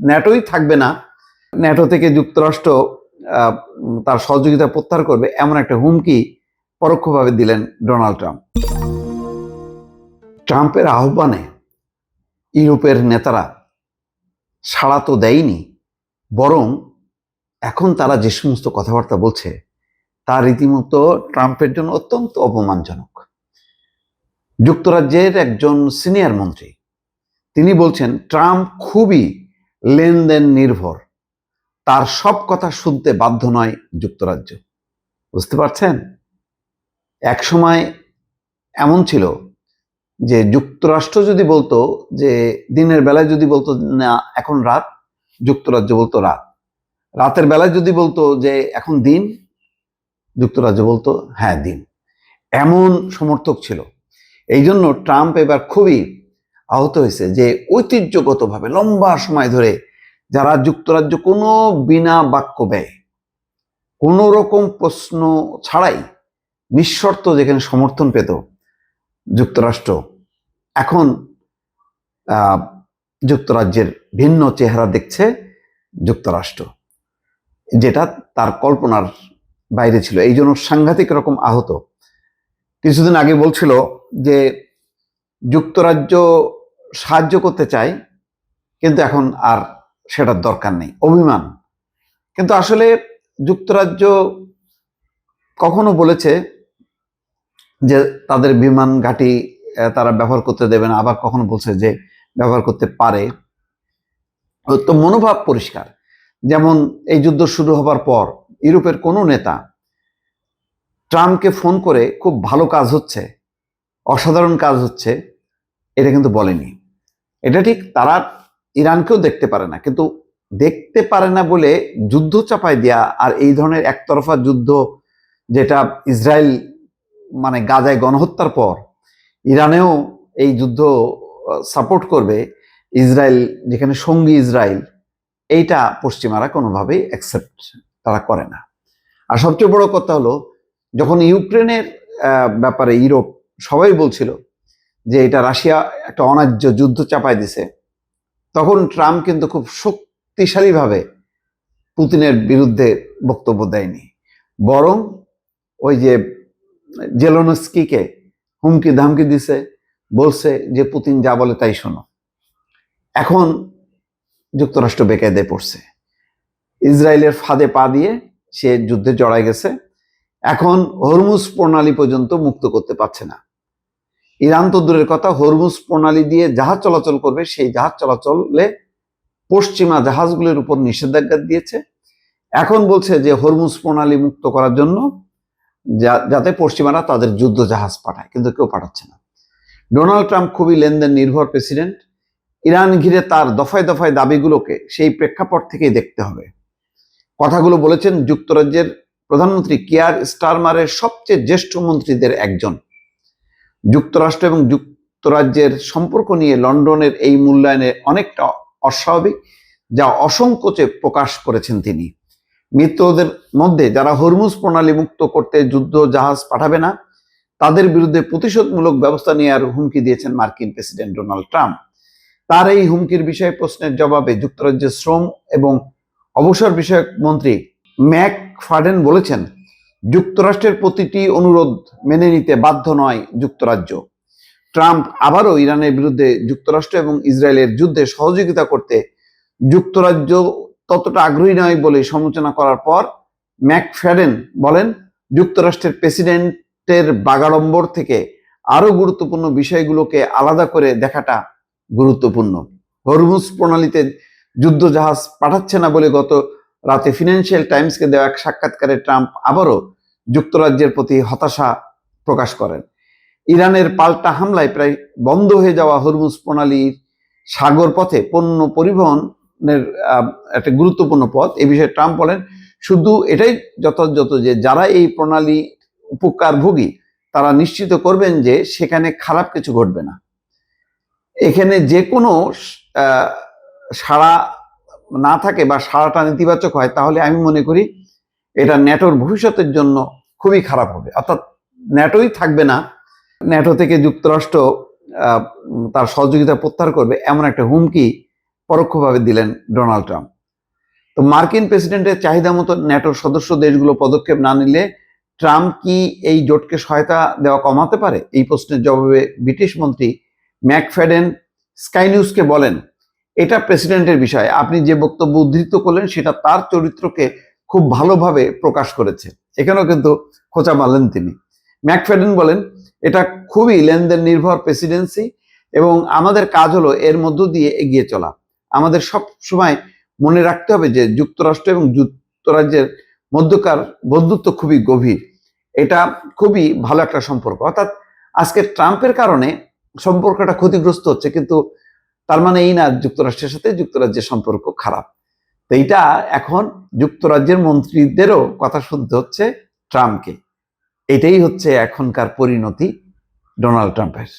ন্যাটোই থাকবে না, ন্যাটো থেকে যুক্তরাষ্ট্র তার সহযোগিতা প্রত্যাহার করবে, এমন একটা হুমকি পরোক্ষভাবে দিলেন ডোনাল্ড ট্রাম্প। ট্রাম্পের আহ্বানে ইউরোপের নেতারা সাড়া তো দেয়নি, বরং এখন তারা যে সমস্ত কথাবার্তা বলছে তা রীতিমতো ট্রাম্পের জন্য অত্যন্ত অপমানজনক। যুক্তরাজ্যের একজন সিনিয়র মন্ত্রী তিনি বলছেন ট্রাম্প খুবই লেনদেন নির্ভর, তার সব কথা শুনতে বাধ্য নয় যুক্তরাজ্য। বুঝতে পারছেন, এক সময় এমন ছিল যে যুক্তরাষ্ট্র যদি বলতো যে দিনের বেলায় যদি বলতো না এখন রাত, যুক্তরাজ্য বলতো রাত। রাতের বেলায় যদি বলতো যে এখন দিন, যুক্তরাজ্য বলতো হ্যাঁ দিন। এমন সমর্থক ছিল। এই জন্য ট্রাম্প এবার খুবই আহত হয়েছে যে ঐতিহ্যগতভাবে লম্বা সময় ধরে যারা যুক্তরাজ্য কোনো বিনা বাক্য ব্যয়, কোনো রকম প্রশ্ন ছাড়াই নিঃশর্ত যেখানে সমর্থন পেত যুক্তরাষ্ট্র, এখন যুক্তরাজ্যের ভিন্ন চেহারা দেখছে যুক্তরাষ্ট্র, যেটা তার কল্পনার বাইরে ছিল। এই জন্য সাংঘাতিক রকম আহত। কিছুদিন আগে বলছিল যে যুক্তরাজ্য সাহায্য করতে চায়, কিন্তু এখন আর সেটার দরকার নেই, অভিমান। কিন্তু আসলে যুক্তরাজ্য কখনো বলেছে যে তাদের বিমান ঘাঁটি তারা ব্যবহার করতে দেবে না, আবার কখনো বলছে যে ব্যবহার করতে পারে। তো মনোভাব পরিষ্কার। যেমন এই যুদ্ধ শুরু হবার পর ইউরোপের কোনো নেতা ট্রাম্পকে ফোন করে খুব ভালো কাজ হচ্ছে, অসাধারণ কাজ হচ্ছে, এটা কিন্তু বলেনি। এটা ঠিক, তারা ইরানকেও দেখতে পারে না, কিন্তু দেখতে পারে না বলে যুদ্ধ চাপাই দেয়া আর এই ধরনের একতরফা যুদ্ধ, যেটা ইসরায়েল মানে গাজায় গণহত্যার পর ইরানেও এই যুদ্ধ সাপোর্ট করবে, ইসরায়েল যেখানে সঙ্গী ইসরায়েল, এইটা পশ্চিমারা কোনোভাবেই অ্যাকসেপ্ট তারা করে না। আর সবচেয়ে বড় কথা হলো, যখন ইউক্রেনের ব্যাপারে ইউরোপ সবাই বলছিল যে এটা রাশিয়া একটা অন্যায্য যুদ্ধ চাপাই দিছে, তখন ট্রাম্প কিন্তু খুব শক্তিশালীভাবে পুতিনের বিরুদ্ধে বক্তব্য দেয়নি, বরং ওই যে জেলেনস্কিকে হুমকি ধামকি দিছে, বলছে যে পুতিন যা বলে তাই শোনো। এখন যুক্তরাষ্ট্র বেকায়দায় পড়ছে, ইসরায়েলের ফাঁদে পা দিয়ে সে যুদ্ধে জড়ায় গেছে। এখন হরমুজ প্রণালী পর্যন্ত মুক্ত করতে পারছে না। ইরান তো দূরের কথা, হরমুজ প্রণালী দিয়ে জাহাজ চলাচল করবে, সেই জাহাজ চলাচলে পশ্চিমা জাহাজগুলোর উপর নিষেধাজ্ঞা দিয়েছে। এখন বলছে যে হরমুজ প্রণালী মুক্ত করার জন্য যাতে পশ্চিমারা তাদের যুদ্ধ জাহাজ পাঠায়, কিন্তু কেউ পাঠাচ্ছে না। ডোনাল্ড ট্রাম্প খুবই লেনদেন নির্ভর প্রেসিডেন্ট। ইরান ঘিরে তার দফায় দফায় দাবিগুলোকে সেই প্রেক্ষাপট থেকেই দেখতে হবে। কথাগুলো বলেছেন যুক্তরাজ্যের প্রধানমন্ত্রী কিয়ার স্টারমারের সবচেয়ে জ্যেষ্ঠ মন্ত্রীদের একজন। যুক্তরাষ্ট্র এবং যুক্তরাজ্যের সম্পর্ক নিয়ে লন্ডনের এই মূল্যায়নে অনেকটা অস্বাভাবিক, যা অসংকোচে প্রকাশ করেছেন তিনি। মিত্রদের মধ্যে যারা হরমুজ প্রণালী মুক্ত করতে যুদ্ধ জাহাজ পাঠাবে না, তাদের বিরুদ্ধে প্রতিশোধমূলক ব্যবস্থা নেওয়ার হুমকি দিয়েছেন মার্কিন প্রেসিডেন্ট ডোনাল্ড ট্রাম্প। তার এই হুমকির বিষয়ে প্রশ্নের জবাবে যুক্তরাজ্যের শ্রম এবং অবসর বিষয়ক মন্ত্রী ম্যাক ফার্ডেন বলেছেন, যুক্তরাষ্ট্রের প্রতিটি অনুরোধ মেনে নিতে বাধ্য নয় যুক্তরাজ্য। ট্রাম্প আবারও ইরানের বিরুদ্ধে যুক্তরাষ্ট্র এবং ইসরায়েলের যুদ্ধে সহযোগিতা করতে যুক্তরাজ্য ততটা আগ্রহী নয় বলে সমালোচনা করার পর ম্যাকফার্ডেন বলেন, যুক্তরাষ্ট্রের প্রেসিডেন্টের বাগাড়ম্বর থেকে আরো গুরুত্বপূর্ণ বিষয়গুলোকে আলাদা করে দেখাটা গুরুত্বপূর্ণ। হরমুজ প্রণালীতে যুদ্ধ জাহাজ পাঠাচ্ছে না বলে গত রাতে ফিনান্সিয়াল টাইমসকে দেওয়া এক সাক্ষাৎকারে ট্রাম্প আবারও যুক্তরাজ্যের প্রতি হতাশা প্রকাশ করেন। ইরানের পাল্টা হামলায় প্রায় বন্ধ হয়ে যাওয়া হরমুজ প্রণালীর সাগর পথে পণ্য পরিবহনের একটা গুরুত্বপূর্ণ পথ। এ বিষয়ে ট্রাম্প বলেন, শুধু এটাই যথাযথ যে যারা এই প্রণালী উপকারভোগী তারা নিশ্চিত করবেন যে সেখানে খারাপ কিছু ঘটবে না। এখানে যে কোনো সাড়া না থাকে বা সাড়াটা নেতিবাচক হয়, তাহলে আমি মনে করি এটা ন্যাটোর ভবিষ্যতের জন্য খুবই খারাপ হবে। অর্থাৎ ন্যাটোই থাকবে না, ন্যাটো থেকে যুক্তরাষ্ট্র তার সহযোগিতা প্রত্যাহার করবে, এমন একটা হুমকি পরোক্ষভাবে দিলেন ডোনাল্ড ট্রাম্প। তো মার্কিন প্রেসিডেন্টের চাহিদা মতো ন্যাটোর সদস্য দেশগুলো পদক্ষেপ না নিলে ট্রাম্প কি এই জোটকে সহায়তা দেওয়া কমাতে পারে? এই প্রশ্নের জবাবে ব্রিটিশ মন্ত্রী ম্যাকফ্যাডেন স্কাই নিউজকে বলেন, এটা প্রেসিডেন্টের বিষয়, আপনি যে বক্তব্য উদ্ধৃত করলেন সেটা তার চরিত্রকে খুব ভালোভাবে প্রকাশ করেছে। এখানেও কিন্তু খোঁচা মারলেন তিনি। ম্যাকফ্যাডেন বলেন, এটা খুবই লেনদেন নির্ভর প্রেসিডেন্সি এবং আমাদের কাজ হলো এর মধ্য দিয়ে এগিয়ে চলা। আমাদের সব সময় মনে রাখতে হবে যে যুক্তরাষ্ট্র এবং যুক্তরাজ্যের মধ্যকার বন্ধুত্ব খুবই গভীর, এটা খুবই ভালো একটা সম্পর্ক। অর্থাৎ আজকে ট্রাম্পের কারণে সম্পর্কটা ক্ষতিগ্রস্ত হচ্ছে, কিন্তু তার মানে এই না যুক্তরাষ্ট্রের সাথে যুক্তরাজ্যের সম্পর্ক খারাপ। তো এইটা এখন যুক্তরাজ্যের মন্ত্রীদেরও কথা শুনতে হচ্ছে ট্রাম্পকে। এটাই হচ্ছে এখনকার পরিণতি ডোনাল্ড ট্রাম্পের।